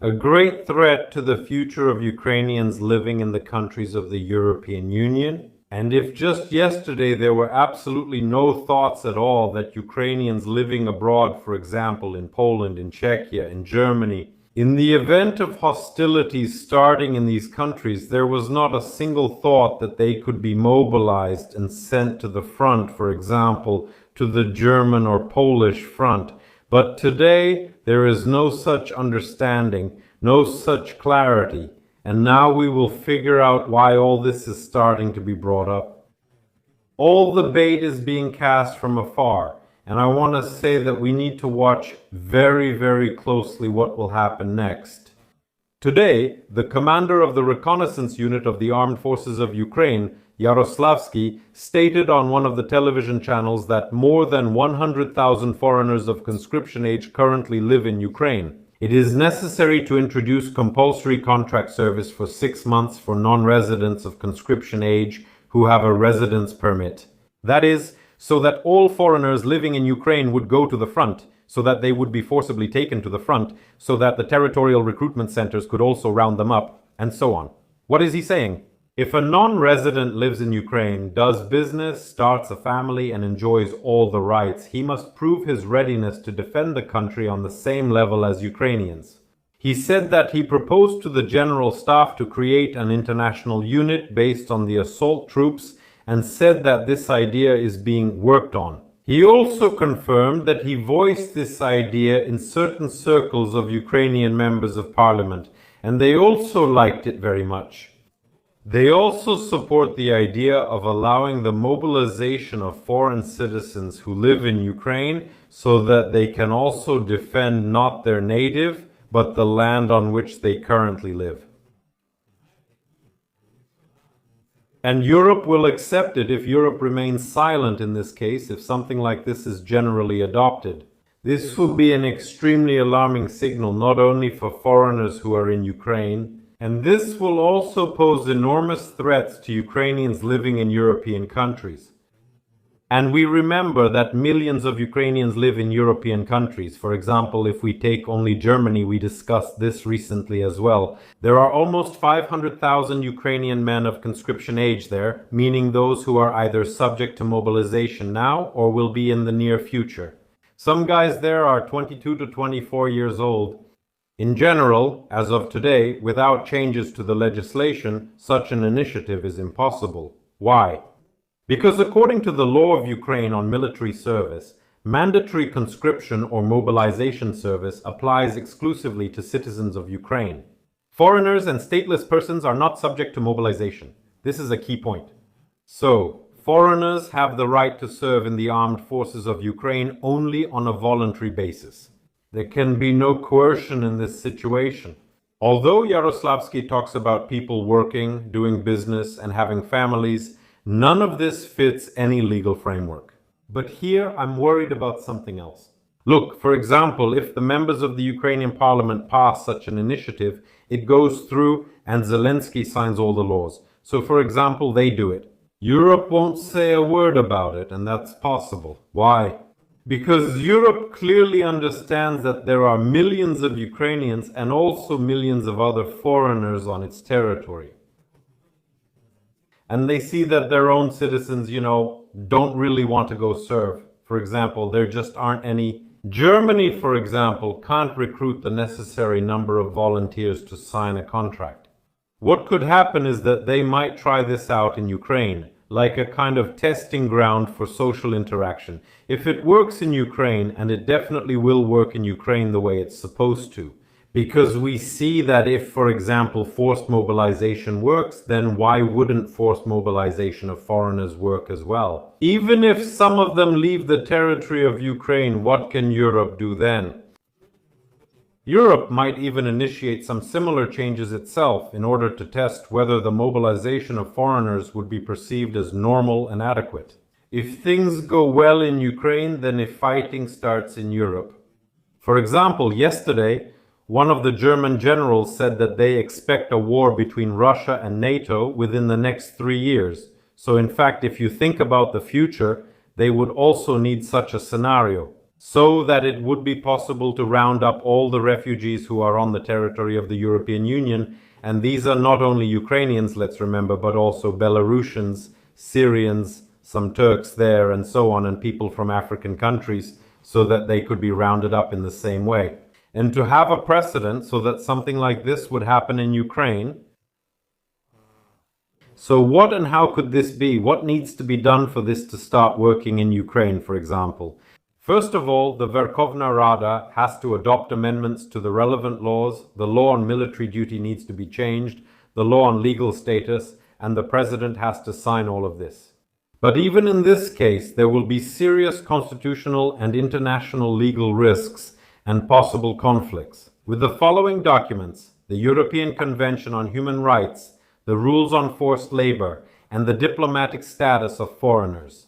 a great threat to the future of Ukrainians living in the countries of the European Union. And if just yesterday there were absolutely no thoughts at all that Ukrainians living abroad, for example, in Poland, in Czechia, in Germany, in the event of hostilities starting in these countries, there was not a single thought that they could be mobilized and sent to the front, for example, to the German or Polish front. But today, there is no such understanding, no such clarity. And now we will figure out why all this is starting to be brought up. All the bait is being cast from afar. And I want to say that we need to watch very, very closely what will happen next. Today, the commander of the reconnaissance unit of the armed forces of Ukraine, Yaroslavsky, stated on one of the television channels that more than 100,000 foreigners of conscription age currently live in Ukraine. It is necessary to introduce compulsory contract service for 6 months for non-residents of conscription age who have a residence permit. That is, so that all foreigners living in Ukraine would go to the front, so that they would be forcibly taken to the front, so that the territorial recruitment centers could also round them up, and so on. What is he saying? If a non-resident lives in Ukraine, does business, starts a family, and enjoys all the rights, he must prove his readiness to defend the country on the same level as Ukrainians. He said that he proposed to the General Staff to create an international unit based on the assault troops and said that this idea is being worked on. He also confirmed that he voiced this idea in certain circles of Ukrainian members of parliament, and they also liked it very much. They also support the idea of allowing the mobilization of foreign citizens who live in Ukraine so that they can also defend not their native, but the land on which they currently live. And Europe will accept it if Europe remains silent in this case, if something like this is generally adopted. This will be an extremely alarming signal not only for foreigners who are in Ukraine, and this will also pose enormous threats to Ukrainians living in European countries. And we remember that millions of Ukrainians live in European countries. For example, if we take only Germany, we discussed this recently as well. There are almost 500,000 Ukrainian men of conscription age there, meaning those who are either subject to mobilization now or will be in the near future. Some guys there are 22 to 24 years old. In general, as of today, without changes to the legislation, such an initiative is impossible. Why? Because according to the law of Ukraine on military service, mandatory conscription or mobilization service applies exclusively to citizens of Ukraine. Foreigners and stateless persons are not subject to mobilization. This is a key point. So, foreigners have the right to serve in the armed forces of Ukraine only on a voluntary basis. There can be no coercion in this situation. Although Yaroslavsky talks about people working, doing business, and having families, none of this fits any legal framework. But here I'm worried about something else. Look, for example, if the members of the Ukrainian parliament pass such an initiative, it goes through and Zelensky signs all the laws. So, for example, they do it. Europe won't say a word about it, and that's possible. Why? Because Europe clearly understands that there are millions of Ukrainians and also millions of other foreigners on its territory. And they see that their own citizens, don't really want to go serve. For example, there just aren't any. Germany, for example, can't recruit the necessary number of volunteers to sign a contract. What could happen is that they might try this out in Ukraine, like a kind of testing ground for social interaction. If it works in Ukraine, and it definitely will work in Ukraine the way it's supposed to, because we see that if, for example, forced mobilization works, then why wouldn't forced mobilization of foreigners work as well? Even if some of them leave the territory of Ukraine, what can Europe do then? Europe might even initiate some similar changes itself in order to test whether the mobilization of foreigners would be perceived as normal and adequate. If things go well in Ukraine, then if fighting starts in Europe. For example, yesterday, one of the German generals said that they expect a war between Russia and NATO within the next 3 years. So in fact, if you think about the future, they would also need such a scenario. so that it would be possible to round up all the refugees who are on the territory of the European Union. And these are not only Ukrainians, let's remember, but also Belarusians, Syrians, some Turks there, and so on, and people from African countries, so that they could be rounded up in the same way. And to have a precedent so that something like this would happen in Ukraine. So what and how could this be? What needs to be done for this to start working in Ukraine, for example? First of all, the Verkhovna Rada has to adopt amendments to the relevant laws. The law on military duty needs to be changed, the law on legal status, and the president has to sign all of this. But even in this case, there will be serious constitutional and international legal risks and possible conflicts. With the following documents, the European Convention on Human Rights, the rules on forced labor, and the diplomatic status of foreigners.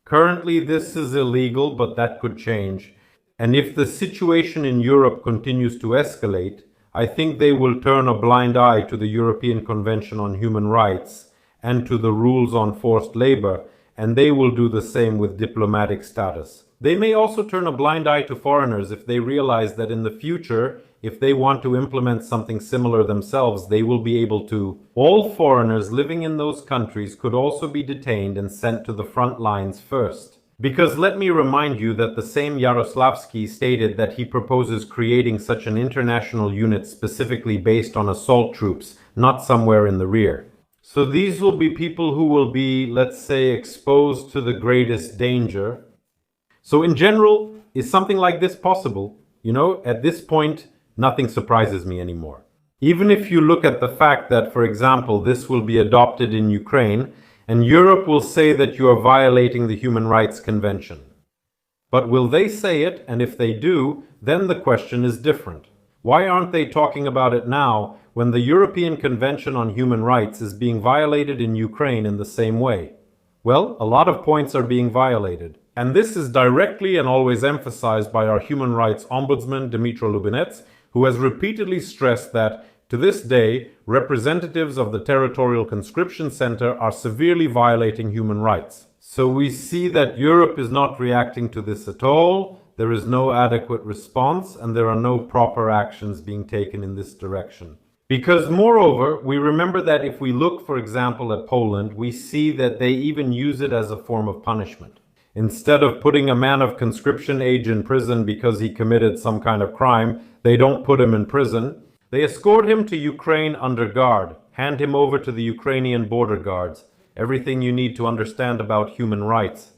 Currently, this is illegal, but that could change. And if the situation in Europe continues to escalate, I think they will turn a blind eye to the European Convention on Human Rights and to the rules on forced labor, and they will do the same with diplomatic status. They may also turn a blind eye to foreigners if they realize that in the future, if they want to implement something similar themselves, they will be able to. All foreigners living in those countries could also be detained and sent to the front lines first. Because let me remind you that the same Yaroslavsky stated that he proposes creating such an international unit specifically based on assault troops, not somewhere in the rear. So these will be people who will be, let's say, exposed to the greatest danger. So in general, is something like this possible? You know, at this point, nothing surprises me anymore. Even if you look at the fact that, for example, this will be adopted in Ukraine, and Europe will say that you are violating the Human Rights Convention. But will they say it? And if they do, then the question is different. Why aren't they talking about it now when the European Convention on Human Rights is being violated in Ukraine in the same way? Well, a lot of points are being violated. And this is directly and always emphasized by our human rights ombudsman, Dmytro Lubinets, who has repeatedly stressed that, to this day, representatives of the Territorial Conscription Center are severely violating human rights. So we see that Europe is not reacting to this at all, there is no adequate response, and there are no proper actions being taken in this direction. Because moreover, we remember that if we look, for example, at Poland, we see that they even use it as a form of punishment. Instead of putting a man of conscription age in prison because he committed some kind of crime, they don't put him in prison. They escort him to Ukraine under guard, hand him over to the Ukrainian border guards, everything you need to understand about human rights.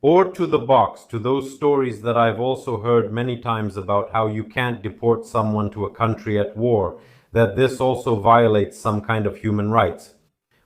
Or to the box, to those stories that I've also heard many times about how you can't deport someone to a country at war, that this also violates some kind of human rights.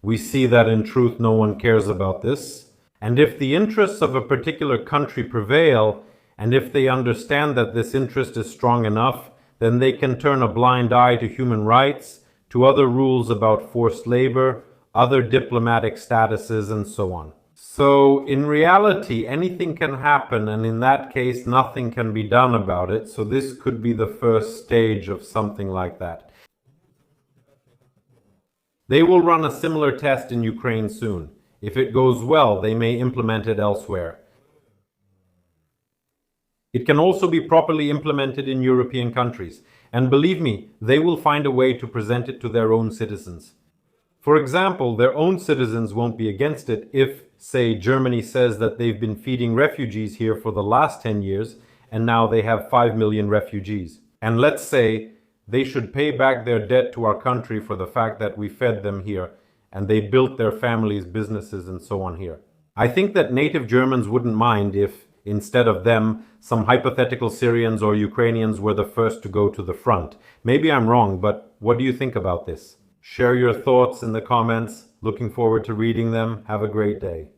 We see that in truth no one cares about this. And if the interests of a particular country prevail, and if they understand that this interest is strong enough, then they can turn a blind eye to human rights, to other rules about forced labor, other diplomatic statuses, and so on. So in reality, anything can happen, and in that case, nothing can be done about it. So this could be the first stage of something like that. They will run a similar test in Ukraine soon. If it goes well, they may implement it elsewhere. It can also be properly implemented in European countries. And believe me, they will find a way to present it to their own citizens. For example, their own citizens won't be against it if, say, Germany says that they've been feeding refugees here for the last 10 years, and now they have 5 million refugees. And let's say they should pay back their debt to our country for the fact that we fed them here, and they built their families, businesses, and so on here. I think that native Germans wouldn't mind if, instead of them, some hypothetical Syrians or Ukrainians were the first to go to the front. Maybe I'm wrong, but what do you think about this? Share your thoughts in the comments. Looking forward to reading them. Have a great day.